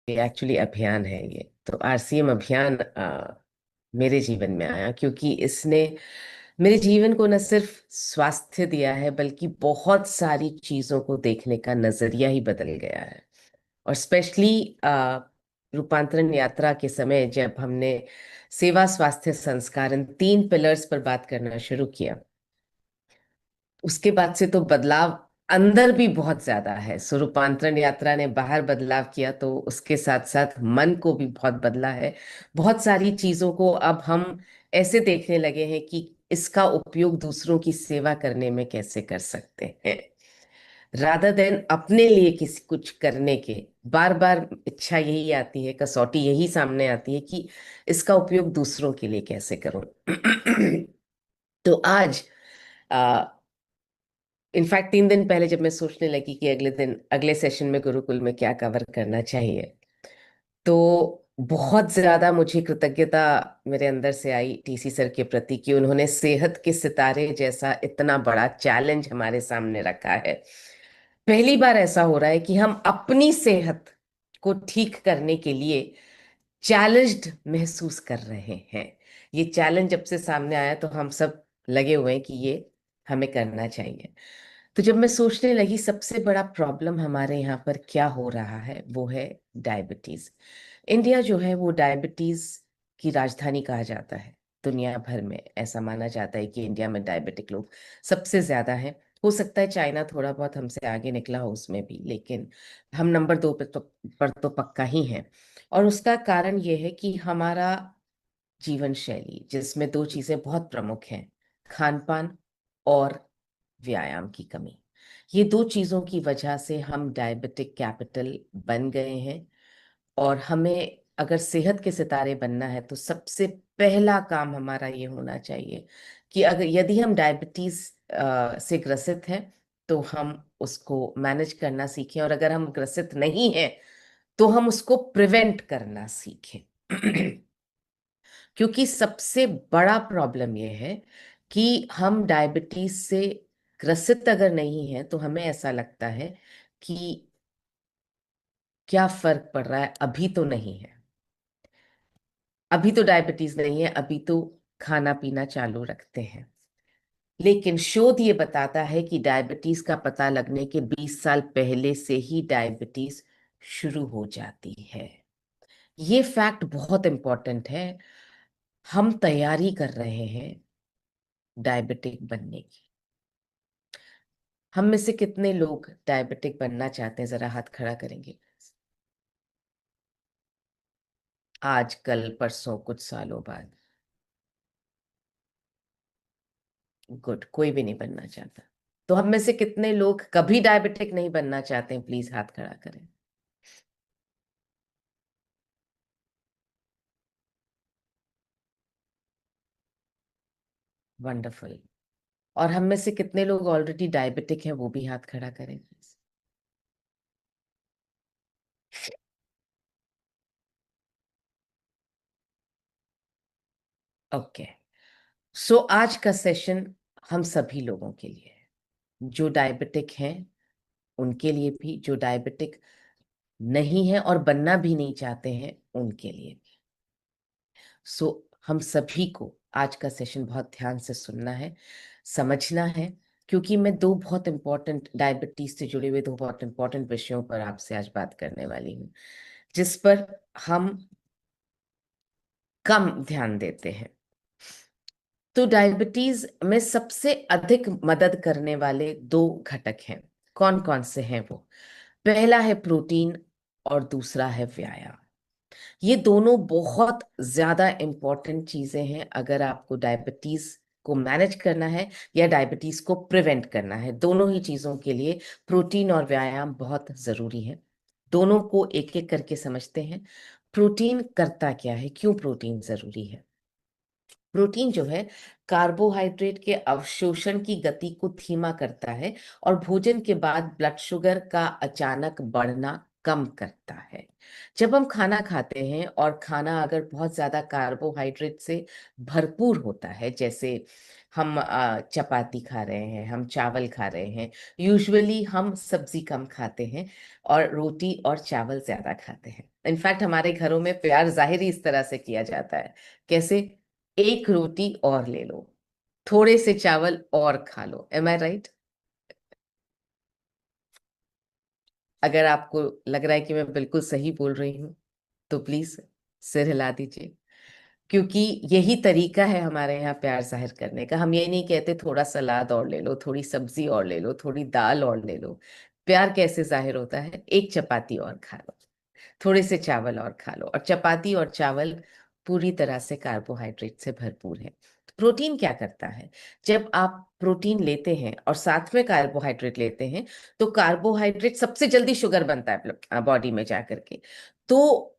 Actually अभियान है ये। तो आरसीएम अभियान मेरे जीवन में आया क्योंकि इसने मेरे जीवन को न सिर्फ स्वास्थ्य दिया है बल्कि बहुत सारी चीजों को देखने का नजरिया ही बदल गया है। और स्पेशली रूपांतरण यात्रा के समय जब हमने सेवा स्वास्थ्य संस्कार इन तीन पिलर्स पर बात करना शुरू किया, उसके बाद से तो बदलाव अंदर भी बहुत ज्यादा है। सो रूपांतरण यात्रा ने बाहर बदलाव किया तो उसके साथ साथ मन को भी बहुत बदला है। बहुत सारी चीजों को अब हम ऐसे देखने लगे हैं कि इसका उपयोग दूसरों की सेवा करने में कैसे कर सकते हैं, रादर देन अपने लिए किसी कुछ करने के। बार बार इच्छा यही आती है, कसौटी यही सामने आती है कि इसका उपयोग दूसरों के लिए कैसे करूं। तो आज इनफैक्ट 3 दिन पहले जब मैं सोचने लगी कि अगले दिन अगले सेशन में गुरुकुल में क्या कवर करना चाहिए, तो बहुत ज्यादा मुझे कृतज्ञता मेरे अंदर से आई टीसी सर के प्रति कि उन्होंने सेहत के सितारे जैसा इतना बड़ा चैलेंज हमारे सामने रखा है। पहली बार ऐसा हो रहा है कि हम अपनी सेहत को ठीक करने के लिए चैलेंज्ड महसूस कर रहे हैं। ये चैलेंज जब से सामने आया तो हम सब लगे हुए हैं कि ये हमें करना चाहिए। तो जब मैं सोचने लगी सबसे बड़ा प्रॉब्लम हमारे यहाँ पर क्या हो रहा है, वो है डायबिटीज। इंडिया जो है वो डायबिटीज की राजधानी कहा जाता है। दुनिया भर में ऐसा माना जाता है कि इंडिया में डायबिटिक लोग सबसे ज्यादा हैं। हो सकता है चाइना थोड़ा बहुत हमसे आगे निकला हो उसमें भी, लेकिन हम नंबर 2 पर तो पक्का ही हैं। और उसका कारण ये है कि हमारा जीवन शैली जिसमें दो चीजें बहुत प्रमुख हैं, खान पान और व्यायाम की कमी। ये दो चीजों की वजह से हम डायबिटिक कैपिटल बन गए हैं। और हमें अगर सेहत के सितारे बनना है तो सबसे पहला काम हमारा ये होना चाहिए कि अगर यदि हम डायबिटीज से ग्रसित हैं तो हम उसको मैनेज करना सीखें, और अगर हम ग्रसित नहीं हैं तो हम उसको प्रिवेंट करना सीखें। क्योंकि सबसे बड़ा प्रॉब्लम यह है कि हम डायबिटीज से ग्रसित अगर नहीं है तो हमें ऐसा लगता है कि क्या फर्क पड़ रहा है, अभी तो नहीं है, अभी तो डायबिटीज नहीं है, अभी तो खाना पीना चालू रखते हैं। लेकिन शोध ये बताता है कि डायबिटीज का पता लगने के 20 साल पहले से ही डायबिटीज शुरू हो जाती है। ये फैक्ट बहुत इंपॉर्टेंट है। हम तैयारी कर रहे हैं डायबिटिक बनने की। हम में से कितने लोग डायबिटिक बनना चाहते हैं, जरा हाथ खड़ा करेंगे। आज कल परसों कुछ सालों बाद? गुड, कोई भी नहीं बनना चाहता। तो हम में से कितने लोग कभी डायबिटिक नहीं बनना चाहते हैं, प्लीज हाथ खड़ा करें। वंडरफुल। और हम में से कितने लोग ऑलरेडी डायबिटिक हैं, वो भी हाथ खड़ा करें प्लीज। ओके। सो आज का सेशन हम सभी लोगों के लिए है, जो डायबिटिक हैं उनके लिए भी, जो डायबिटिक नहीं है और बनना भी नहीं चाहते हैं उनके लिए भी। सो हम सभी को आज का सेशन बहुत ध्यान से सुनना है, समझना है, क्योंकि मैं दो बहुत इंपॉर्टेंट डायबिटीज से जुड़े हुए दो बहुत इंपॉर्टेंट विषयों पर आपसे आज बात करने वाली हूँ, जिस पर हम कम ध्यान देते हैं। तो डायबिटीज में सबसे अधिक मदद करने वाले दो घटक हैं। कौन कौन से हैं वो? पहला है प्रोटीन और दूसरा है व्यायाम। ये दोनों बहुत ज्यादा इंपॉर्टेंट चीजें हैं अगर आपको डायबिटीज को मैनेज करना है या डायबिटीज को प्रिवेंट करना है। दोनों ही चीजों के लिए प्रोटीन और व्यायाम बहुत जरूरी है। दोनों को एक एक करके समझते हैं। प्रोटीन करता क्या है, क्यों प्रोटीन जरूरी है? प्रोटीन जो है कार्बोहाइड्रेट के अवशोषण की गति को धीमा करता है और भोजन के बाद ब्लड शुगर का अचानक बढ़ना कम करता है। जब हम खाना खाते हैं और खाना अगर बहुत ज्यादा कार्बोहाइड्रेट से भरपूर होता है, जैसे हम चपाती खा रहे हैं, हम चावल खा रहे हैं, यूजुअली हम सब्जी कम खाते हैं और रोटी और चावल ज्यादा खाते हैं। इनफैक्ट हमारे घरों में प्यार जाहिर ही इस तरह से किया जाता है। कैसे? एक रोटी और ले लो, थोड़े से चावल और खा लो। एम आई राइट? अगर आपको लग रहा है कि मैं बिल्कुल सही बोल रही हूँ तो प्लीज सिर हिला दीजिए, क्योंकि यही तरीका है हमारे यहाँ प्यार जाहिर करने का। हम ये नहीं कहते थोड़ा सलाद और ले लो, थोड़ी सब्जी और ले लो, थोड़ी दाल और ले लो। प्यार कैसे जाहिर होता है? एक चपाती और खा लो, थोड़े से चावल और खा लो। और चपाती और चावल पूरी तरह से कार्बोहाइड्रेट से भरपूर है। प्रोटीन क्या करता है? जब आप प्रोटीन लेते हैं और साथ में कार्बोहाइड्रेट लेते हैं, तो कार्बोहाइड्रेट सबसे जल्दी शुगर बनता है बॉडी में जाकर के। तो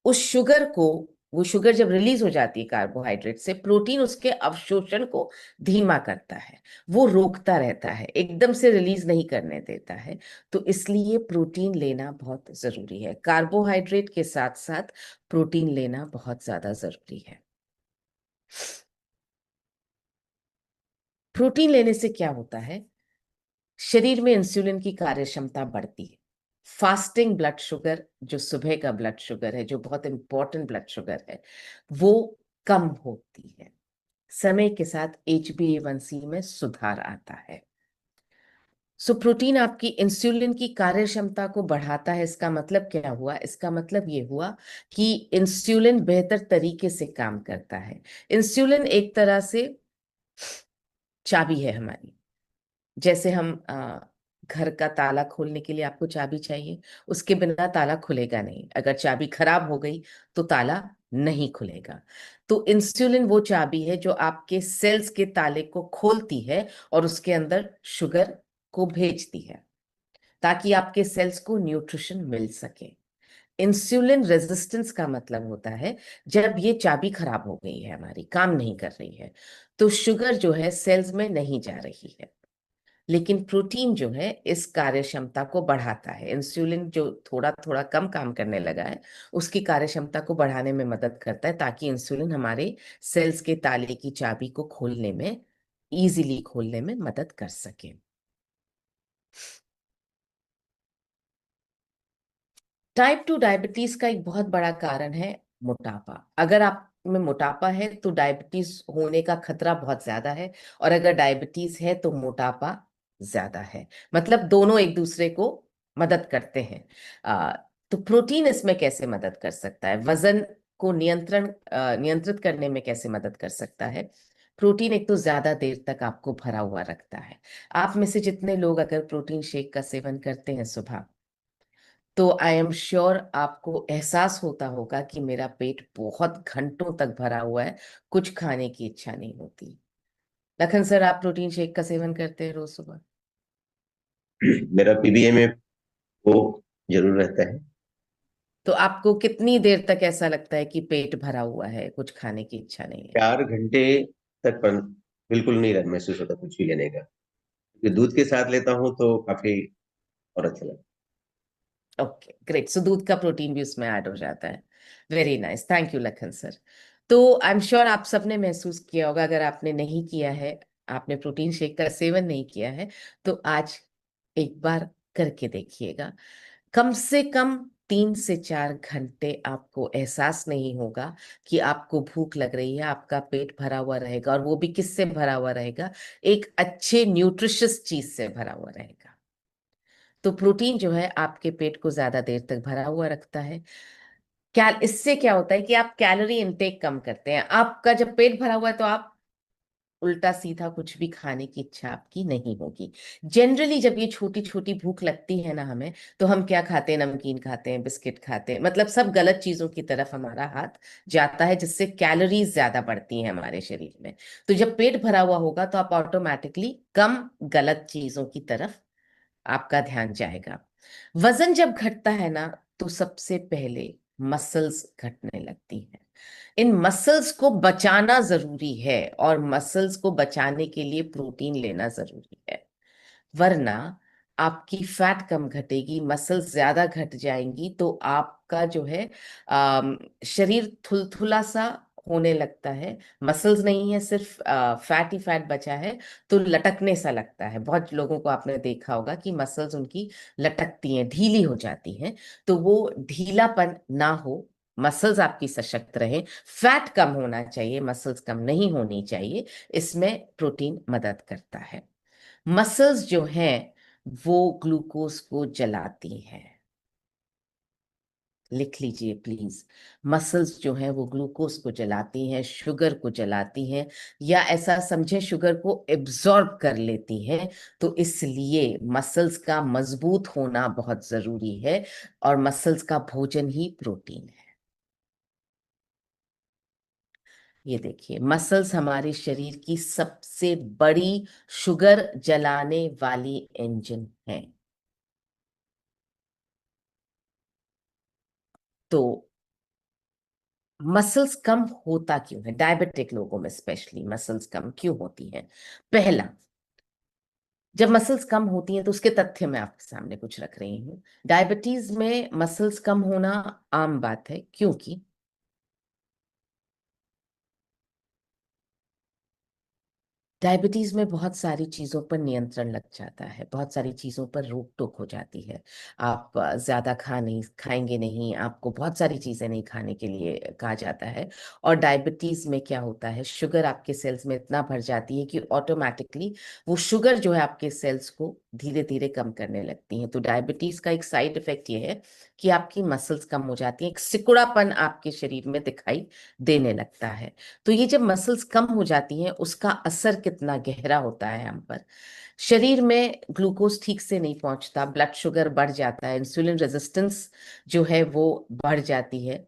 उस शुगर को, वो शुगर जब रिलीज हो जाती है कार्बोहाइड्रेट से, प्रोटीन उसके अवशोषण को धीमा करता है, वो रोकता रहता है, एकदम से रिलीज नहीं करने देता है। तो इसलिए प्रोटीन लेना बहुत जरूरी है। कार्बोहाइड्रेट के साथ साथ प्रोटीन लेना बहुत ज्यादा जरूरी है। प्रोटीन लेने से क्या होता है? शरीर में इंसुलिन की कार्य क्षमता बढ़ती है। फास्टिंग ब्लड शुगर, जो सुबह का ब्लड शुगर है, जो बहुत इंपॉर्टेंट ब्लड शुगर है, वो कम होती है। समय के साथ HbA1c में सुधार आता है। सो प्रोटीन आपकी इंसुलिन की कार्य क्षमता को बढ़ाता है। इसका मतलब क्या हुआ? इसका मतलब ये हुआ कि इंसुलिन बेहतर तरीके से काम करता है। इंसुलिन एक तरह से चाबी है हमारी। जैसे हम घर का ताला खोलने के लिए आपको चाबी चाहिए, उसके बिना ताला खुलेगा नहीं। अगर चाबी खराब हो गई तो ताला नहीं खुलेगा। तो इंसुलिन वो चाबी है जो आपके सेल्स के ताले को खोलती है और उसके अंदर शुगर को भेजती है, ताकि आपके सेल्स को न्यूट्रिशन मिल सके। इंसुलिन रेजिस्टेंस का मतलब होता है जब ये चाबी खराब हो गई है, हमारी काम नहीं कर रही है, तो शुगर जो है सेल्स में नहीं जा रही है। लेकिन प्रोटीन जो है इस कार्य क्षमता को बढ़ाता है। इंसुलिन जो थोड़ा थोड़ा कम काम करने लगा है, उसकी कार्य क्षमता को बढ़ाने में मदद करता है, ताकि इंसुलिन हमारे सेल्स के ताले की चाबी को खोलने में, इजीली खोलने में मदद कर सके। टाइप 2 डायबिटीज का एक बहुत बड़ा कारण है मोटापा। अगर आप में मोटापा है तो डायबिटीज होने का खतरा बहुत ज्यादा है, और अगर डायबिटीज है तो मोटापा ज्यादा है। मतलब दोनों एक दूसरे को मदद करते हैं। तो प्रोटीन इसमें कैसे मदद कर सकता है? वजन को नियंत्रित करने में कैसे मदद कर सकता है? प्रोटीन एक तो ज्यादा देर तक आपको भरा हुआ रखता है। आप में से जितने लोग अगर प्रोटीन शेक का सेवन करते हैं सुबह, तो आई एम श्योर आपको एहसास होता होगा कि मेरा पेट बहुत घंटों तक भरा हुआ है, कुछ खाने की इच्छा नहीं होती। लखन सर, आप प्रोटीन शेक का सेवन करते हैं रोज सुबह? मेरा पीबीए में वो जरूर रहता है। तो आपको कितनी देर तक ऐसा लगता है कि पेट भरा हुआ है, कुछ खाने की इच्छा नहीं है? 4 घंटे तक पर बिल्कुल नहीं महसूस होता कुछ भी लेने का। क्योंकि दूध के साथ लेता हूँ तो काफी और अच्छा लगता ओके ग्रेट। सो दूध का प्रोटीन भी उसमें ऐड हो जाता है। Very nice, thank you Lakhan sir. तो आई एम श्योर आप सबने महसूस किया होगा, अगर आपने नहीं किया है, आपने प्रोटीन शेक का सेवन नहीं किया है, तो आज एक बार करके देखिएगा। कम से कम 3 से 4 घंटे आपको एहसास नहीं होगा कि आपको भूख लग रही है। आपका पेट भरा हुआ रहेगा, और वो भी किससे भरा हुआ रहेगा? एक अच्छे न्यूट्रिशियस चीज से भरा हुआ रहेगा। तो प्रोटीन जो है आपके पेट को ज्यादा देर तक भरा हुआ रखता है। क्या इससे क्या होता है कि आप कैलोरी इनटेक कम करते हैं। आपका जब पेट भरा हुआ है तो आप उल्टा सीधा कुछ भी खाने की इच्छा आपकी नहीं होगी। जनरली जब ये छोटी छोटी भूख लगती है ना हमें, तो हम क्या खाते हैं? नमकीन खाते हैं, बिस्किट खाते हैं, मतलब सब गलत चीजों की तरफ हमारा हाथ जाता है, जिससे कैलोरीज ज्यादा बढ़ती हैं हमारे शरीर में। तो जब पेट भरा हुआ होगा तो आप ऑटोमेटिकली कम गलत चीजों की तरफ आपका ध्यान जाएगा। वजन जब घटता है ना, तो सबसे पहले मसल्स घटने लगती हैं। इन मसल्स को बचाना जरूरी है, और मसल्स को बचाने के लिए प्रोटीन लेना जरूरी है। वरना आपकी फैट कम घटेगी, मसल्स ज्यादा घट जाएंगी, तो आपका जो है शरीर थुलथुला सा होने लगता है, मसल्स नहीं है, सिर्फ फैट ही फैट बचा है, तो लटकने सा लगता है। बहुत लोगों को आपने देखा होगा कि मसल्स उनकी लटकती हैं, ढीली हो जाती हैं। तो वो ढीलापन ना हो, मसल्स आपकी सशक्त रहे, फैट कम होना चाहिए, मसल्स कम नहीं होनी चाहिए, इसमें प्रोटीन मदद करता है। मसल्स जो हैं वो ग्लूकोज को जलाती हैं, लिख लीजिए प्लीज। मसल्स जो हैं वो ग्लूकोज को जलाती हैं, शुगर को जलाती हैं, या ऐसा समझे शुगर को एब्जॉर्ब कर लेती हैं। तो इसलिए मसल्स का मजबूत होना बहुत जरूरी है, और मसल्स का भोजन ही प्रोटीन है। ये देखिए, मसल्स हमारे शरीर की सबसे बड़ी शुगर जलाने वाली इंजन है। तो मसल्स कम होता क्यों है, डायबिटिक लोगों में स्पेशली मसल्स कम क्यों होती हैं? पहला, जब मसल्स कम होती हैं तो उसके तथ्य मैं आपके सामने कुछ रख रही हूँ। डायबिटीज में मसल्स कम होना आम बात है, क्योंकि डायबिटीज में बहुत सारी चीजों पर नियंत्रण लग जाता है, बहुत सारी चीजों पर रोक टोक हो जाती है। आप ज्यादा खाएंगे नहीं, आपको बहुत सारी चीजें नहीं खाने के लिए कहा जाता है। और डायबिटीज में क्या होता है, शुगर आपके सेल्स में इतना भर जाती है कि ऑटोमेटिकली वो शुगर जो है आपके सेल्स को धीरे धीरे कम करने लगती है। तो डायबिटीज का एक साइड इफेक्ट ये है कि आपकी मसल्स कम हो जाती है, एक सिकुड़ापन आपके शरीर में दिखाई देने लगता है। तो ये जब मसल्स कम हो जाती हैं, उसका असर कितना गहरा होता है हम पर। शरीर में ग्लूकोज ठीक से नहीं पहुंचता, ब्लड शुगर बढ़ जाता है, इंसुलिन रेजिस्टेंस जो है वो बढ़ जाती है,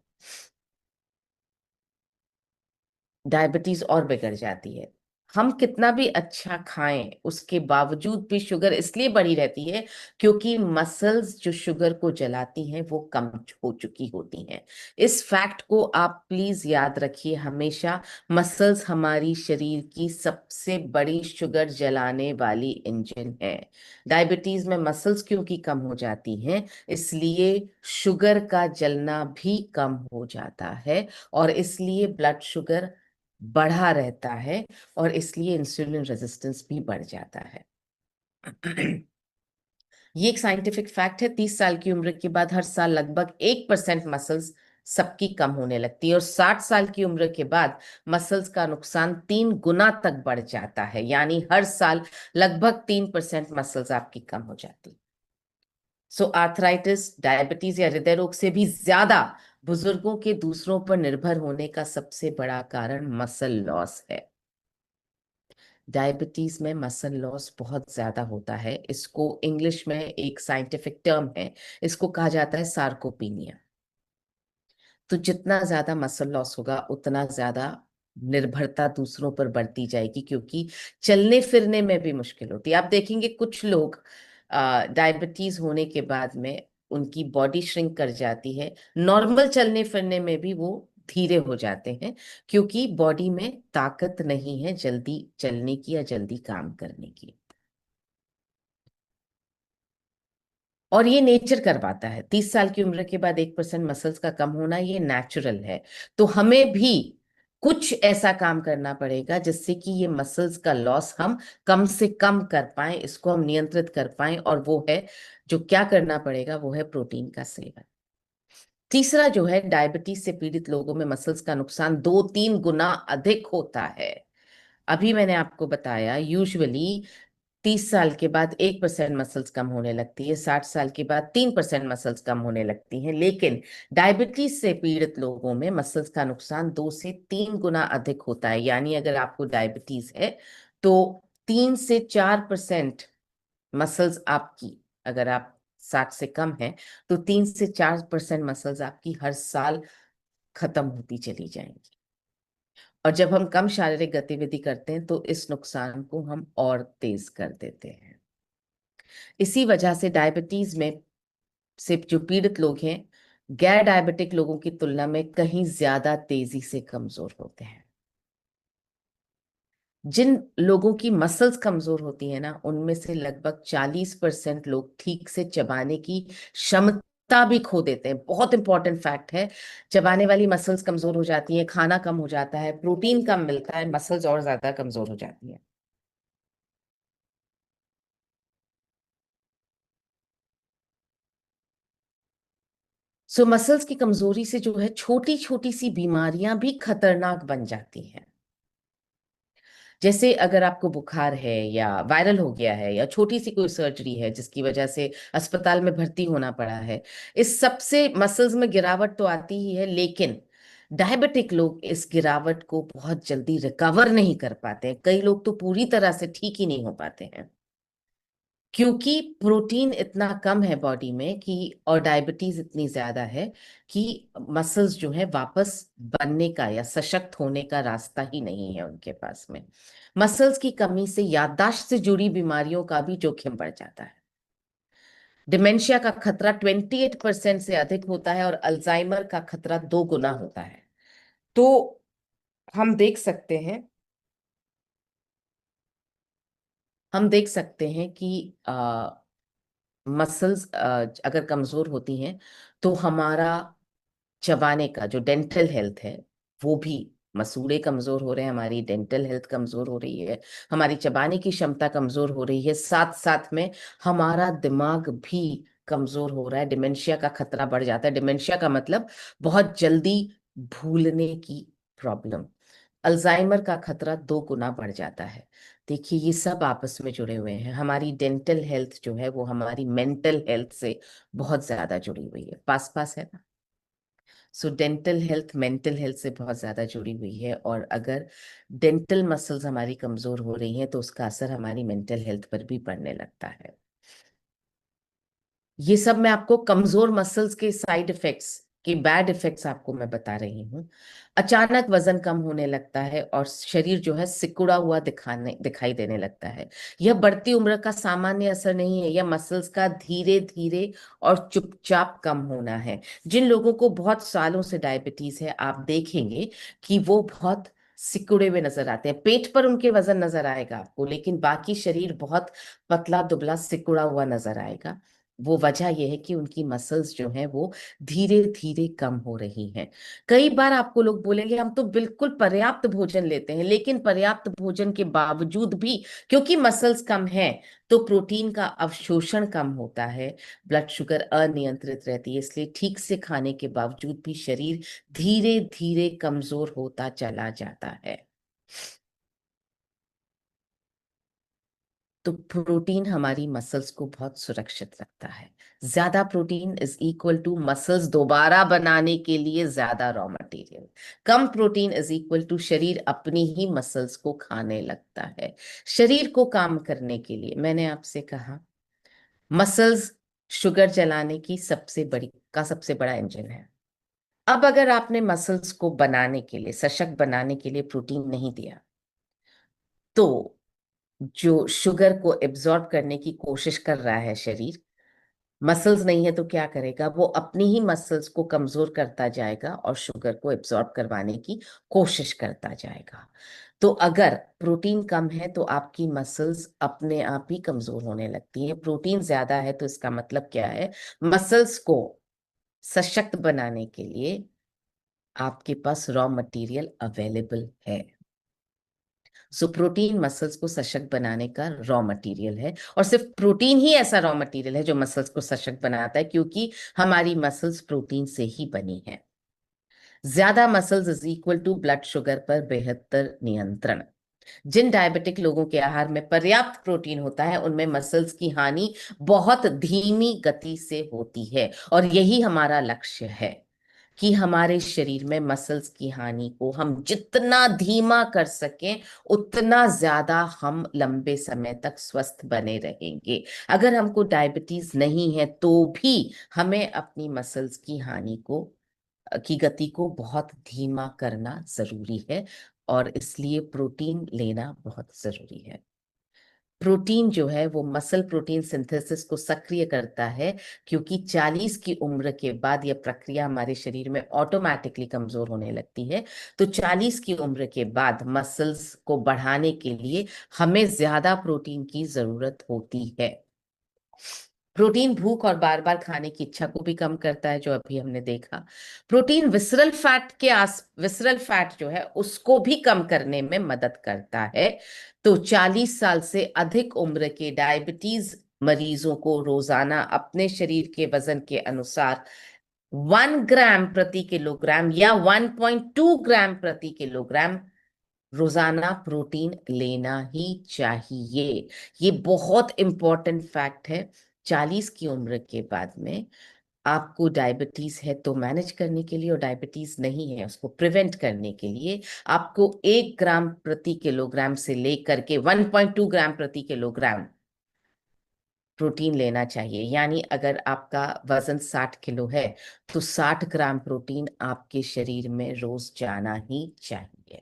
डायबिटीज और बिगड़ जाती है। हम कितना भी अच्छा खाएं उसके बावजूद भी शुगर इसलिए बढ़ी रहती है क्योंकि मसल्स जो शुगर को जलाती हैं वो कम हो चुकी होती हैं। इस फैक्ट को आप प्लीज याद रखिए हमेशा। मसल्स हमारी शरीर की सबसे बड़ी शुगर जलाने वाली इंजन है। डायबिटीज में मसल्स क्योंकि कम हो जाती हैं, इसलिए शुगर का जलना भी कम हो जाता है, और इसलिए ब्लड शुगर बढ़ा रहता है, और इसलिए इंसुलिन रेजिस्टेंस भी बढ़ जाता है। ये एक साइंटिफिक फैक्ट है। 30 साल की उम्र के बाद हर साल लगभग 1% मसल्स सबकी कम होने लगती है, और 60 साल की उम्र के बाद मसल्स का नुकसान 3 गुना तक बढ़ जाता है, यानी हर साल लगभग 3% मसल्स आपकी कम हो जाती है। सो आर्थराइटिस, डायबिटीज या हृदय रोग से भी ज्यादा बुजुर्गों के दूसरों पर निर्भर होने का सबसे बड़ा कारण मसल लॉस है। डायबिटीज में मसल लॉस बहुत ज्यादा होता है, इसको इंग्लिश में एक साइंटिफिक टर्म है, इसको कहा जाता है सार्कोपीनिया। तो जितना ज्यादा मसल लॉस होगा उतना ज्यादा निर्भरता दूसरों पर बढ़ती जाएगी, क्योंकि चलने फिरने में भी मुश्किल होती है। आप देखेंगे कुछ लोग डायबिटीज होने के बाद में उनकी बॉडी श्रिंक कर जाती है, नॉर्मल चलने फिरने में भी वो धीरे हो जाते हैं, क्योंकि बॉडी में ताकत नहीं है जल्दी चलने की या जल्दी काम करने की। और ये नेचर करवाता है, 30 साल की उम्र के बाद 1% मसल्स का कम होना ये नेचुरल है। तो हमें भी कुछ ऐसा काम करना पड़ेगा जिससे कि ये मसल्स का लॉस हम कम से कम कर पाए, इसको हम नियंत्रित कर पाए, और वो है, जो क्या करना पड़ेगा वो है प्रोटीन का सेवन। तीसरा जो है, डायबिटीज से पीड़ित लोगों में मसल्स का नुकसान 2-3 गुना अधिक होता है। अभी मैंने आपको बताया यूजुअली 30 साल के बाद 1% मसल्स कम होने लगती है, 60 साल के बाद 3% मसल्स कम होने लगती हैं, लेकिन डायबिटीज से पीड़ित लोगों में मसल्स का नुकसान 2 से 3 गुना अधिक होता है। यानी अगर आपको डायबिटीज है तो 3 से 4% मसल्स आपकी, अगर आप 60 से कम है तो 3 से 4% मसल्स आपकी हर साल खत्म होती चली जाएंगी। और जब हम कम शारीरिक गतिविधि करते हैं तो इस नुकसान को हम और तेज कर देते हैं। इसी वजह से डायबिटीज में से जो पीड़ित लोग हैं, गैर डायबिटिक लोगों की तुलना में कहीं ज्यादा तेजी से कमजोर होते हैं। जिन लोगों की मसल्स कमजोर होती है ना, उनमें से लगभग 40% लोग ठीक से चबाने की क्षमता दिखता भी खो देते हैं। बहुत इंपॉर्टेंट फैक्ट है। चबाने वाली मसल्स कमजोर हो जाती हैं, खाना कम हो जाता है, प्रोटीन कम मिलता है, मसल्स और ज्यादा कमजोर हो जाती हैं। सो मसल्स की कमजोरी से जो है छोटी छोटी सी बीमारियां भी खतरनाक बन जाती हैं। जैसे अगर आपको बुखार है या वायरल हो गया है या छोटी सी कोई सर्जरी है जिसकी वजह से अस्पताल में भर्ती होना पड़ा है, इस सब से मसल्स में गिरावट तो आती ही है, लेकिन डायबिटिक लोग इस गिरावट को बहुत जल्दी रिकवर नहीं कर पाते हैं। कई लोग तो पूरी तरह से ठीक ही नहीं हो पाते हैं, क्योंकि प्रोटीन इतना कम है बॉडी में कि, और डायबिटीज इतनी ज्यादा है कि मसल्स जो है वापस बनने का या सशक्त होने का रास्ता ही नहीं है उनके पास में। मसल्स की कमी से याददाश्त से जुड़ी बीमारियों का भी जोखिम बढ़ जाता है। डिमेंशिया का खतरा 28% से अधिक होता है और अल्जाइमर का खतरा 2 गुना होता है। तो हम देख सकते हैं हम देख सकते हैं कि मसल्स अगर कमजोर होती हैं तो हमारा चबाने का जो डेंटल हेल्थ है वो भी, मसूड़े कमजोर हो रहे हैं, हमारी डेंटल हेल्थ कमजोर हो रही है, हमारी चबाने की क्षमता कमजोर हो रही है, साथ साथ में हमारा दिमाग भी कमजोर हो रहा है। डिमेंशिया का खतरा बढ़ जाता है। डिमेंशिया का मतलब बहुत जल्दी भूलने की प्रॉब्लम। अल्जाइमर का खतरा 2 गुना बढ़ जाता है। देखिए, ये सब आपस में जुड़े हुए हैं। हमारी डेंटल हेल्थ जो है वो हमारी मेंटल हेल्थ से बहुत ज्यादा जुड़ी हुई है। पास पास है ना। So dental health mental health से बहुत ज्यादा जुड़ी हुई है, और अगर डेंटल मसल्स हमारी कमजोर हो रही हैं तो उसका असर हमारी मेंटल हेल्थ पर भी पड़ने लगता है। ये सब मैं आपको कमजोर मसल्स के साइड इफेक्ट्स के बैड इफेक्ट्स आपको मैं बता रही हूँ। अचानक वजन कम होने लगता है और शरीर जो है सिकुड़ा हुआ दिखाई देने लगता है। यह बढ़ती उम्र का सामान्य असर नहीं है, यह मसल्स का धीरे धीरे और चुपचाप कम होना है। जिन लोगों को बहुत सालों से डायबिटीज है, आप देखेंगे कि वो बहुत सिकुड़े हुए नजर आते हैं। पेट पर उनके वजन नजर आएगा आपको, लेकिन बाकी शरीर बहुत पतला दुबला सिकुड़ा हुआ नजर आएगा। वो वजह यह है कि उनकी मसल्स जो है वो धीरे धीरे कम हो रही हैं। कई बार आपको लोग बोलेंगे हम तो बिल्कुल पर्याप्त भोजन लेते हैं, लेकिन पर्याप्त भोजन के बावजूद भी क्योंकि मसल्स कम है तो प्रोटीन का अवशोषण कम होता है, ब्लड शुगर अनियंत्रित रहती है, इसलिए ठीक से खाने के बावजूद भी शरीर धीरे धीरे कमजोर होता चला जाता है। तो प्रोटीन हमारी मसल्स को बहुत सुरक्षित रखता है। ज्यादा protein is equal to muscles दोबारा बनाने के लिए ज्यादा रॉ मटेरियल। कम प्रोटीन इज इक्वल टू शरीर अपनी ही मसल्स को खाने लगता है। शरीर को काम करने के लिए, मैंने आपसे कहा, मसल्स शुगर जलाने की सबसे बड़ा इंजन है। अब अगर आपने मसल्स को बनाने के लिए, सशक्त बनाने के लिए प्रोटीन नहीं दिया, तो जो शुगर को एब्जॉर्ब करने की कोशिश कर रहा है शरीर, मसल्स नहीं है तो क्या करेगा, वो अपनी ही मसल्स को कमजोर करता जाएगा और शुगर को एब्जॉर्ब करवाने की कोशिश करता जाएगा। तो अगर प्रोटीन कम है तो आपकी मसल्स अपने आप ही कमजोर होने लगती है। प्रोटीन ज्यादा है तो इसका मतलब क्या है, मसल्स को सशक्त बनाने के लिए आपके पास रॉ मटेरियल अवेलेबल है। सो प्रोटीन मसल्स को सशक्त बनाने का रॉ मटेरियल है, और सिर्फ प्रोटीन ही ऐसा रॉ मटेरियल है जो मसल्स को सशक्त बनाता है, क्योंकि हमारी मसल्स प्रोटीन से ही बनी है। ज्यादा muscles is equal to blood sugar पर बेहतर नियंत्रण। जिन डायबिटिक लोगों के आहार में पर्याप्त प्रोटीन होता है उनमें मसल्स की हानि बहुत धीमी गति से होती है, और यही हमारा लक्ष्य है कि हमारे शरीर में मसल्स की हानि को हम जितना धीमा कर सकें उतना ज्यादा हम लंबे समय तक स्वस्थ बने रहेंगे। अगर हमको डायबिटीज नहीं है तो भी हमें अपनी मसल्स की गति को बहुत धीमा करना जरूरी है, और इसलिए प्रोटीन लेना बहुत जरूरी है। प्रोटीन जो है वो मसल प्रोटीन सिंथेसिस को सक्रिय करता है, क्योंकि 40 की उम्र के बाद यह प्रक्रिया हमारे शरीर में ऑटोमेटिकली कमजोर होने लगती है। तो 40 की उम्र के बाद मसल्स को बढ़ाने के लिए हमें ज्यादा प्रोटीन की जरूरत होती है। प्रोटीन भूख और बार बार खाने की इच्छा को भी कम करता है, जो अभी हमने देखा। प्रोटीन विसरल फैट जो है उसको भी कम करने में मदद करता है। तो 40 साल से अधिक उम्र के डायबिटीज मरीजों को रोजाना अपने शरीर के वजन के अनुसार 1 ग्राम प्रति किलोग्राम या 1.2 ग्राम प्रति किलोग्राम रोजाना प्रोटीन लेना ही चाहिए। ये बहुत इंपॉर्टेंट फैक्ट है। 40 की उम्र के बाद में आपको डायबिटीज है तो मैनेज करने के लिए, और डायबिटीज नहीं है उसको प्रिवेंट करने के लिए, आपको 1 ग्राम प्रति किलोग्राम से लेकर के 1.2 ग्राम प्रति किलोग्राम प्रोटीन लेना चाहिए। यानी अगर आपका वजन 60 किलो है तो 60 ग्राम प्रोटीन आपके शरीर में रोज जाना ही चाहिए।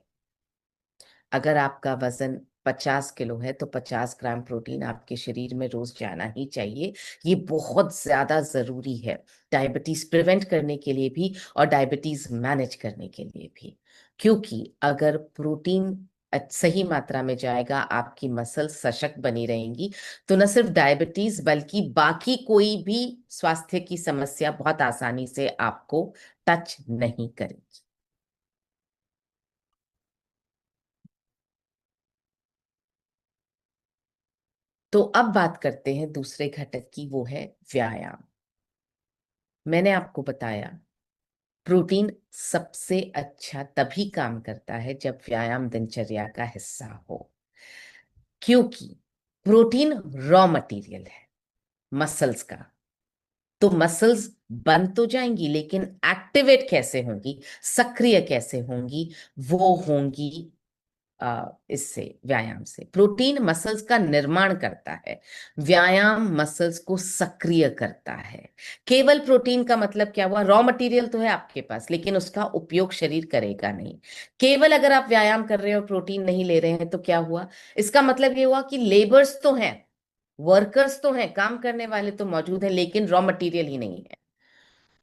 अगर आपका वजन 50 किलो है तो 50 ग्राम प्रोटीन आपके शरीर में रोज जाना ही चाहिए। ये बहुत ज्यादा जरूरी है डायबिटीज प्रिवेंट करने के लिए भी और डायबिटीज मैनेज करने के लिए भी। क्योंकि अगर प्रोटीन सही मात्रा में जाएगा, आपकी मसल सशक्त बनी रहेंगी, तो न सिर्फ डायबिटीज बल्कि बाकी कोई भी स्वास्थ्य की समस्या बहुत आसानी से आपको टच नहीं करेगी। तो अब बात करते हैं दूसरे घटक की, वो है व्यायाम। मैंने आपको बताया प्रोटीन सबसे अच्छा तभी काम करता है जब व्यायाम दिनचर्या का हिस्सा हो। क्योंकि प्रोटीन रॉ मटेरियल है मसल्स का। तो मसल्स बन तो जाएंगी, लेकिन एक्टिवेट कैसे होंगी, सक्रिय कैसे होंगी, वो होंगी इससे, व्यायाम से। प्रोटीन मसल्स का निर्माण करता है, व्यायाम मसल्स को सक्रिय करता है। केवल प्रोटीन का मतलब क्या हुआ, रॉ मटेरियल तो है आपके पास लेकिन उसका उपयोग शरीर करेगा नहीं। केवल अगर आप व्यायाम कर रहे हो प्रोटीन नहीं ले रहे हैं तो क्या हुआ, इसका मतलब ये हुआ कि लेबर्स तो हैं, वर्कर्स तो हैं, काम करने वाले तो मौजूद हैं, लेकिन रॉ मटेरियल ही नहीं है।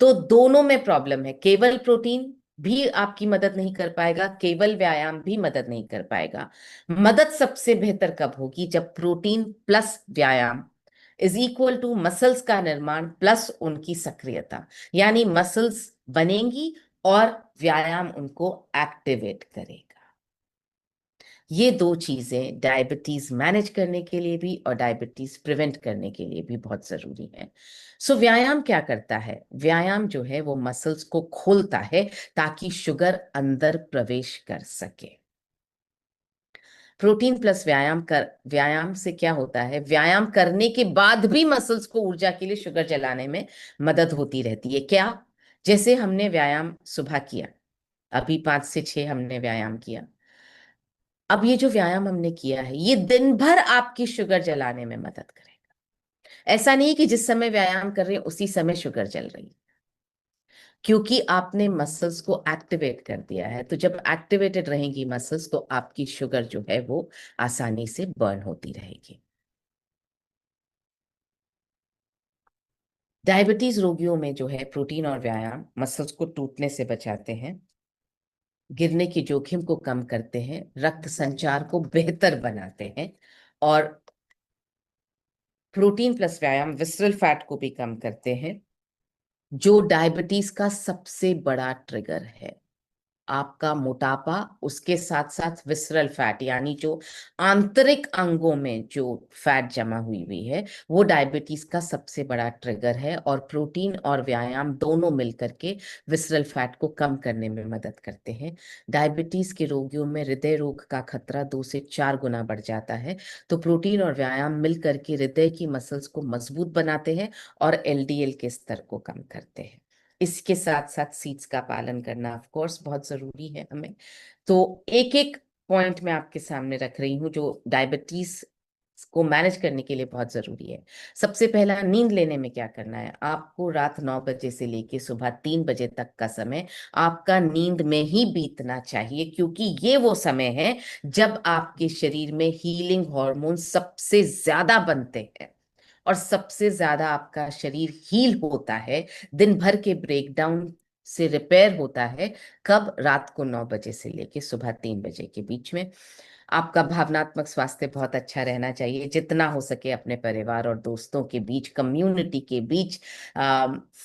तो दोनों में प्रॉब्लम है। केवल प्रोटीन भी आपकी मदद नहीं कर पाएगा, केवल व्यायाम भी मदद नहीं कर पाएगा। मदद सबसे बेहतर कब होगी, जब प्रोटीन प्लस व्यायाम इज इक्वल टू मसल्स का निर्माण प्लस उनकी सक्रियता। यानी मसल्स बनेंगी और व्यायाम उनको एक्टिवेट करेगा। ये दो चीजें डायबिटीज मैनेज करने के लिए भी और डायबिटीज प्रिवेंट करने के लिए भी बहुत जरूरी है। सो व्यायाम क्या करता है, व्यायाम जो है वो मसल्स को खोलता है ताकि शुगर अंदर प्रवेश कर सके। प्रोटीन प्लस व्यायाम से क्या होता है, व्यायाम करने के बाद भी मसल्स को ऊर्जा के लिए शुगर जलाने में मदद होती रहती है। क्या, जैसे हमने व्यायाम सुबह किया, अभी 5 से 6 हमने व्यायाम किया। अब ये जो व्यायाम हमने किया है ये दिन भर आपकी शुगर जलाने में मदद करेगा। ऐसा नहीं कि जिस समय व्यायाम कर रहे हैं उसी समय शुगर जल रही है, क्योंकि आपने मसल्स को एक्टिवेट कर दिया है। तो जब एक्टिवेटेड रहेंगी मसल्स तो आपकी शुगर जो है वो आसानी से बर्न होती रहेगी। डायबिटीज रोगियों में जो है प्रोटीन और व्यायाम मसल्स को टूटने से बचाते हैं, गिरने की जोखिम को कम करते हैं, रक्त संचार को बेहतर बनाते हैं, और प्रोटीन प्लस व्यायाम विसरल फैट को भी कम करते हैं, जो डायबिटीज का सबसे बड़ा ट्रिगर है। आपका मोटापा, उसके साथ साथ विसरल फैट यानी जो आंतरिक अंगों में जो फैट जमा हुई हुई है, वो डायबिटीज का सबसे बड़ा ट्रिगर है। और प्रोटीन और व्यायाम दोनों मिलकर के विसरल फैट को कम करने में मदद करते हैं। डायबिटीज के रोगियों में हृदय रोग का खतरा 2 से 4 गुना बढ़ जाता है। तो प्रोटीन और व्यायाम मिलकर के हृदय की मसल्स को मजबूत बनाते हैं और एलडीएल के स्तर को कम करते हैं। इसके साथ साथ सीट्स का पालन करना ऑफ कोर्स बहुत जरूरी है हमें। तो एक एक पॉइंट मैं आपके सामने रख रही हूँ जो डायबिटीज को मैनेज करने के लिए बहुत जरूरी है। सबसे पहला, नींद लेने में क्या करना है, आपको रात 9 बजे से लेके सुबह 3 बजे तक का समय आपका नींद में ही बीतना चाहिए, क्योंकि ये वो समय है जब आपके शरीर में हीलिंग हार्मोन सबसे ज्यादा बनते हैं और सबसे ज्यादा आपका शरीर हील होता है दिन भर के ब्रेकडाउन से रिपेयर होता है। कब? रात को 9 बजे से लेके सुबह 3 बजे के बीच में। आपका भावनात्मक स्वास्थ्य बहुत अच्छा रहना चाहिए, जितना हो सके अपने परिवार और दोस्तों के बीच, कम्युनिटी के बीच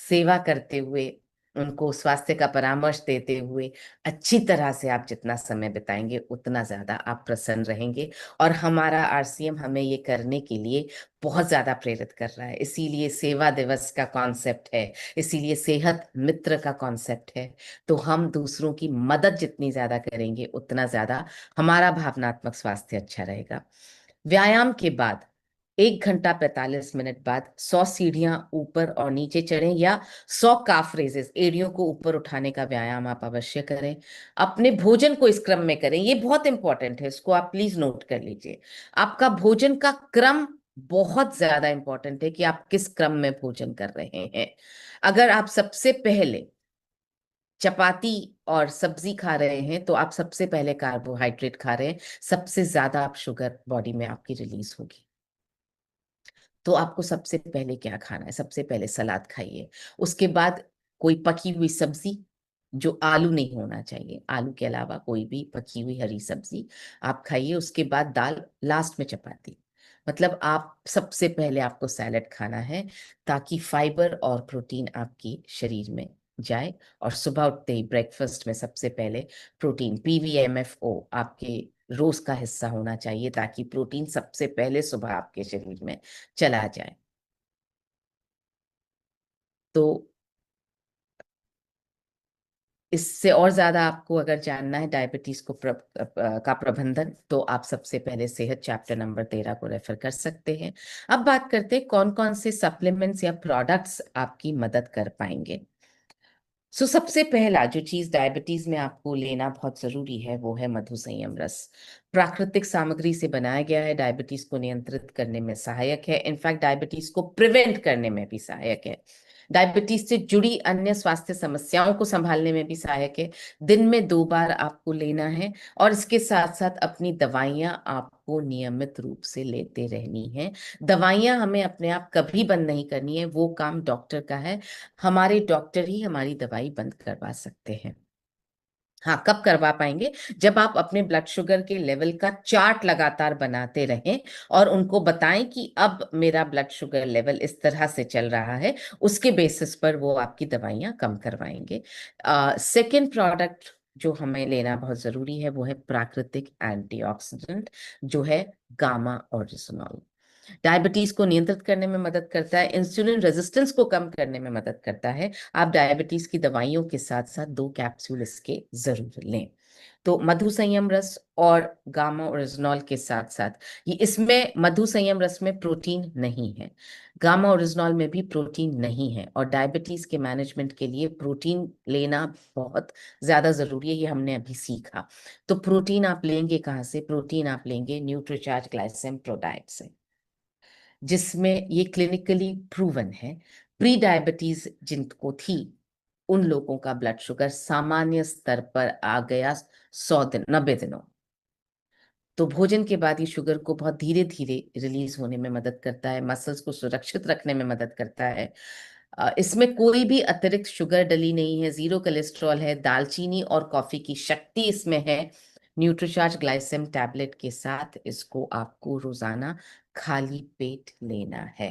सेवा करते हुए, उनको स्वास्थ्य का परामर्श देते हुए अच्छी तरह से आप जितना समय बिताएंगे उतना ज्यादा आप प्रसन्न रहेंगे। और हमारा आरसीएम हमें ये करने के लिए बहुत ज्यादा प्रेरित कर रहा है, इसीलिए सेवा दिवस का कॉन्सेप्ट है, इसीलिए सेहत मित्र का कॉन्सेप्ट है। तो हम दूसरों की मदद जितनी ज्यादा करेंगे उतना ज्यादा हमारा भावनात्मक स्वास्थ्य अच्छा रहेगा। व्यायाम के बाद 1 घंटा 45 मिनट बाद 100 सीढ़ियां ऊपर और नीचे चढ़ें, या 100 काफ रेजेस, एड़ियों को ऊपर उठाने का व्यायाम आप अवश्य करें। अपने भोजन को इस क्रम में करें, ये बहुत इंपॉर्टेंट है, इसको आप प्लीज नोट कर लीजिए। आपका भोजन का क्रम बहुत ज्यादा इंपॉर्टेंट है, कि आप किस क्रम में भोजन कर रहे हैं। अगर आप सबसे पहले चपाती और सब्जी खा रहे हैं, तो आप सबसे पहले कार्बोहाइड्रेट खा रहे हैं, सबसे ज्यादा आप शुगर बॉडी में आपकी रिलीज होगी। तो आपको सबसे पहले क्या खाना है? सबसे पहले सलाद खाइए, उसके बाद कोई पकी हुई सब्जी, जो आलू नहीं होना चाहिए, आलू के अलावा कोई भी पकी हुई हरी सब्जी आप खाइए, उसके बाद दाल, लास्ट में चपाती। मतलब आप सबसे पहले आपको सैलेड खाना है, ताकि फाइबर और प्रोटीन आपकी शरीर में जाए। और सुबह उठते ही ब्रेकफास्ट में सबसे पहले प्रोटीन, पीवीएमएफओ आपके रोज का हिस्सा होना चाहिए, ताकि प्रोटीन सबसे पहले सुबह आपके शरीर में चला जाए। तो इससे और ज्यादा आपको अगर जानना है डायबिटीज को का प्रबंधन, तो आप सबसे पहले सेहत चैप्टर नंबर 13 को रेफर कर सकते हैं। अब बात करते हैं कौन कौन से सप्लीमेंट्स या प्रोडक्ट्स आपकी मदद कर पाएंगे। सबसे पहला जो चीज डायबिटीज में आपको लेना बहुत जरूरी है, वो है मधु संयम रस। प्राकृतिक सामग्री से बनाया गया है, डायबिटीज को नियंत्रित करने में सहायक है, इनफैक्ट डायबिटीज को प्रिवेंट करने में भी सहायक है, डायबिटीज से जुड़ी अन्य स्वास्थ्य समस्याओं को संभालने में भी सहायक है। दिन में 2 बार आपको लेना है, और इसके साथ साथ अपनी दवाइयां आपको नियमित रूप से लेते रहनी है। दवाइयां हमें अपने आप कभी बंद नहीं करनी है, वो काम डॉक्टर का है। हमारे डॉक्टर ही हमारी दवाई बंद करवा सकते हैं। हाँ, कब करवा पाएंगे? जब आप अपने ब्लड शुगर के लेवल का चार्ट लगातार बनाते रहें, और उनको बताएं कि अब मेरा ब्लड शुगर लेवल इस तरह से चल रहा है, उसके बेसिस पर वो आपकी दवाइयां कम करवाएंगे। सेकेंड प्रोडक्ट जो हमें लेना बहुत जरूरी है, वो है प्राकृतिक एंटीऑक्सीडेंट, जो है गामा ओरिजिनॉल। डायबिटीज को नियंत्रित करने में मदद करता है, इंसुलिन रेजिस्टेंस को कम करने में मदद करता है। आप डायबिटीज की दवाइयों के साथ साथ 2 कैप्सूल इसके जरूर लें। तो मधु संयम रस और गामा ओरिजिनॉल के साथ साथ, ये इसमें मधु संयम रस में प्रोटीन नहीं है, गामा ओरिजिनॉल में भी प्रोटीन नहीं है, और डायबिटीज के मैनेजमेंट के लिए प्रोटीन लेना बहुत ज्यादा जरूरी है, ये हमने अभी सीखा। तो प्रोटीन आप लेंगे कहाँ से? प्रोटीन आप लेंगे न्यूट्रीचार्ज ग्लाइसेम प्रोडाइट से, जिसमें ये क्लिनिकली प्रूवन है, प्री डायबिटीज जिनको थी उन लोगों का ब्लड शुगर सामान्य स्तर पर आ गया 100 दिन, 90 दिनों। तो भोजन के बाद ये शुगर को बहुत धीरे धीरे रिलीज होने में मदद करता है, मसल्स को सुरक्षित रखने में मदद करता है। इसमें कोई भी अतिरिक्त शुगर डली नहीं है, जीरो कोलेस्ट्रॉल है, दालचीनी और कॉफी की शक्ति इसमें है। न्यूट्रीचार्ज ग्लाइसेम टैबलेट के साथ इसको आपको रोजाना खाली पेट लेना है।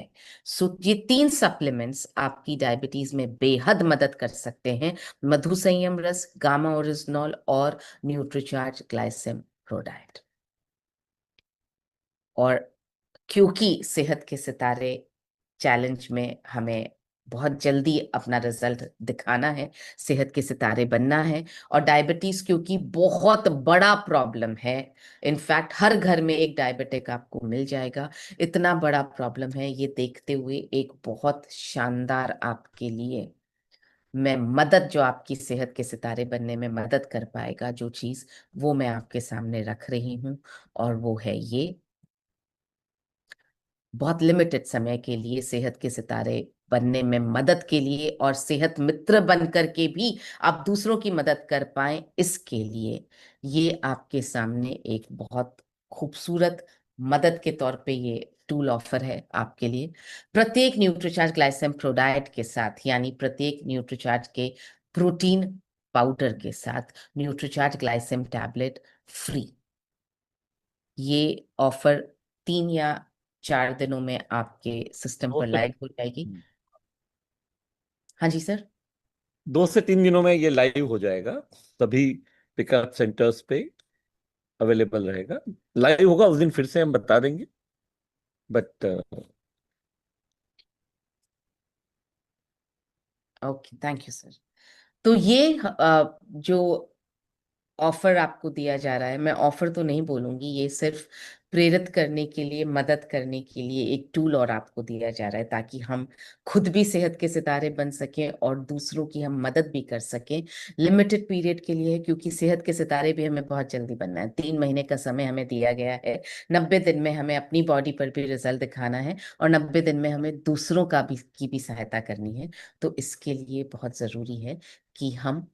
ये 3 सप्लीमेंट्स आपकी डायबिटीज में बेहद मदद कर सकते हैं, मधु संयम रस, गामा ओरिजिनॉल और न्यूट्रीचार्ज ग्लाइसेम प्रोडाइट। और क्योंकि सेहत के सितारे चैलेंज में हमें बहुत जल्दी अपना रिजल्ट दिखाना है, सेहत के सितारे बनना है, और डायबिटीज क्योंकि बहुत बड़ा प्रॉब्लम है, इनफैक्ट हर घर में एक डायबिटिक आपको मिल जाएगा, इतना बड़ा प्रॉब्लम है, ये देखते हुए एक बहुत शानदार आपके लिए मैं मदद, जो आपकी सेहत के सितारे बनने में मदद कर पाएगा जो चीज, वो मैं आपके सामने रख रही हूँ। और वो है ये, बहुत लिमिटेड समय के लिए सेहत के सितारे बनने में मदद के लिए, और सेहत मित्र बन करके भी आप दूसरों की मदद कर पाए, इसके लिए ये आपके सामने एक बहुत खूबसूरत मदद के तौर पे ये टूल ऑफर है आपके लिए। प्रत्येक न्यूट्रीचार्ज ग्लाइसेम प्रोडाइट के साथ, यानी प्रत्येक न्यूट्रीचार्ज के प्रोटीन पाउडर के साथ न्यूट्रीचार्ज ग्लाइसेम टैबलेट फ्री। ये ऑफर 3 या 4 दिनों में आपके सिस्टम दो पर से लाइव हो जाएगी। हाँ जी सर। 2 से 3 दिनों में ये लाइव हो जाएगा, सभी पिकअप सेंटर्स पे अवेलेबल रहेगा। लाइव होगा उस दिन फिर से हम बता देंगे, but okay, thank you sir. तो ये जो ऑफर आपको दिया जा रहा है, मैं ऑफर तो नहीं बोलूंगी, ये सिर्फ प्रेरित करने के लिए, मदद करने के लिए एक टूल और आपको दिया जा रहा है, ताकि हम खुद भी सेहत के सितारे बन सकें और दूसरों की हम मदद भी कर सकें। लिमिटेड पीरियड के लिए है, क्योंकि सेहत के सितारे भी हमें बहुत जल्दी बनना है। 3 महीने का समय हमें दिया गया है। 90 दिन में हमें अपनी बॉडी पर भी रिजल्ट दिखाना है, और 90 दिन में हमें दूसरों का भी की भी सहायता करनी है। तो इसके लिए बहुत जरूरी है कि हम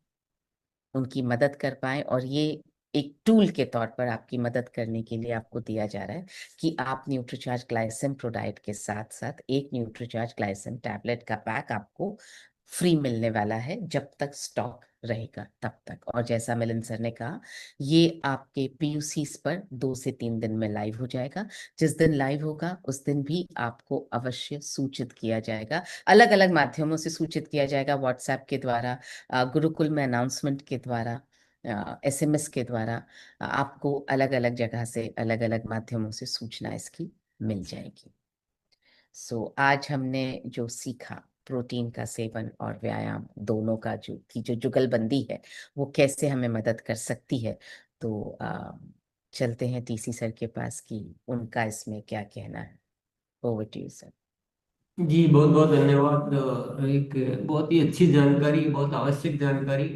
उनकी मदद कर पाए, और ये एक टूल के तौर पर आपकी मदद करने के लिए आपको दिया जा रहा है कि आप न्यूट्रीचार्ज ग्लाइसेम प्रोडाइट के साथ साथ एक न्यूट्रीचार्ज ग्लाइसेम टैबलेट का पैक आपको फ्री मिलने वाला है, जब तक स्टॉक रहेगा तब तक। और जैसा मिलन सर ने कहा, ये आपके पीयूसीस पर 2 से 3 दिन में लाइव हो जाएगा। जिस दिन लाइव होगा उस दिन भी आपको अवश्य सूचित किया जाएगा, अलग अलग माध्यमों से सूचित किया जाएगा, व्हाट्सएप के द्वारा, गुरुकुल में अनाउंसमेंट के द्वारा, एसएमएस के द्वारा। आपको अलग अलग जगह से, अलग अलग माध्यमों से सूचना इसकी मिल जाएगी। आज हमने जो सीखा, प्रोटीन का सेवन और व्यायाम दोनों का जो जुगलबंदी है, वो कैसे हमें मदद कर सकती है। तो चलते हैं टीसी सर के पास कि उनका इसमें क्या कहना है। Over to you sir. जी बहुत बहुत धन्यवाद। एक बहुत ही अच्छी जानकारी, बहुत आवश्यक जानकारी,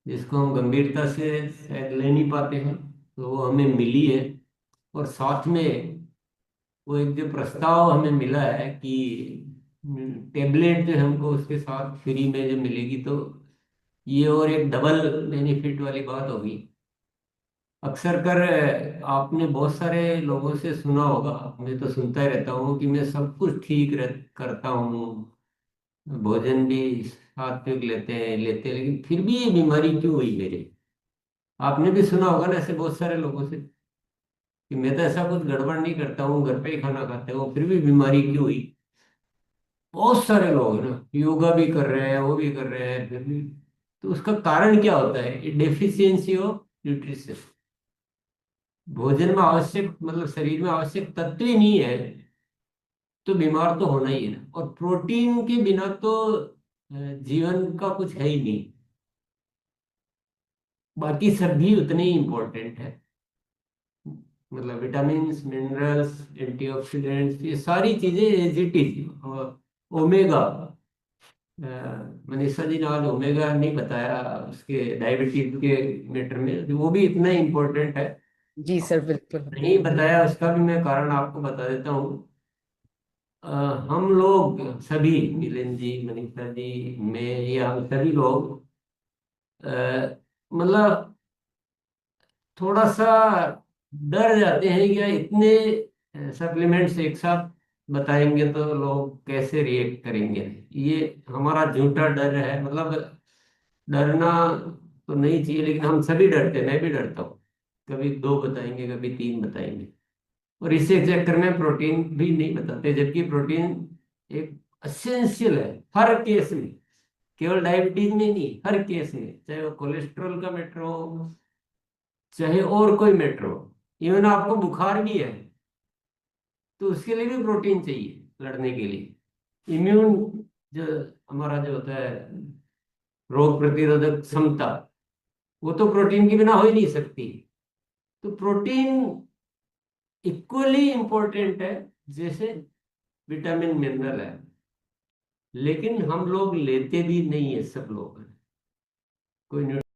जिसको हम गंभीरता से शायद ले नहीं पाते हैं, तो वो हमें मिली है। और साथ में वो एक जो प्रस्ताव हमें मिला है कि टेबलेट जो हमको उसके साथ फ्री में जो मिलेगी, तो ये और एक डबल बेनिफिट वाली बात होगी। अक्सर कर आपने बहुत सारे लोगों से सुना होगा, मैं तो सुनता ही रहता हूँ कि मैं सब कुछ ठीक करता हूँ, भोजन भी सात्विक लेते हैं, लेकिन फिर भी ये बीमारी क्यों हुई मेरे। आपने भी सुना होगा ना ऐसे बहुत सारे लोगों से कि मैं तो ऐसा कुछ गड़बड़ नहीं करता हूँ, घर पे ही खाना खाते हो, फिर भी बीमारी क्यों हुई। बहुत सारे लोग हैं ना, योगा भी कर रहे हैं, वो भी कर रहे हैं, फिर भी। तो उसका कारण क्या होता है? Deficiency of nutrition. भोजन में आवश्यक, मतलब शरीर में आवश्यक तत्व ही नहीं है, तो बीमार तो होना ही है ना। और प्रोटीन के बिना तो जीवन का कुछ है ही नहीं। बाकी सब भी उतने ही इम्पोर्टेंट है, मतलब विटामिन, मिनरल्स, एंटीऑक्सीडेंट्स, ये सारी चीजें as it is. Omega, Manisha ji ने आज ओमेगा नहीं बताया उसके डायबिटीज के मैटर में, वो भी इतना इम्पोर्टेंट है। जी सर, बिल्कुल। नहीं बताया उसका भी मैं कारण आपको बता देता हूँ। अ, हम लोग सभी, मिलिंद जी, मनीषा जी, मैं, या हम सभी लोग मतलब थोड़ा सा डर जाते हैं कि यार इतने सप्लीमेंट्स एक साथ बताएंगे तो लोग कैसे रिएक्ट करेंगे। ये हमारा झूठा डर है, मतलब डरना तो नहीं चाहिए, लेकिन हम सभी डरते हैं, मैं भी डरता हूँ। कभी 2 बताएंगे, कभी 3 बताएंगे, और इसी चक्कर में प्रोटीन भी नहीं बताते, जबकि प्रोटीन एक असेंशियल है हर केस में, केवल डायबिटीज में नहीं, हर केस में, चाहे वो कोलेस्ट्रॉल का मैटर हो, चाहे और कोई मैटर हो। इवन आपको बुखार भी है तो उसके लिए भी प्रोटीन चाहिए लड़ने के लिए। इम्यून, जो हमारा जो होता है रोग प्रतिरोधक क्षमता, वो तो प्रोटीन के बिना हो ही नहीं सकती। तो प्रोटीन इक्वली इंपॉर्टेंट है जैसे विटामिन, मिनरल है। लेकिन हम लोग लेते भी नहीं है, सब लोग। कोई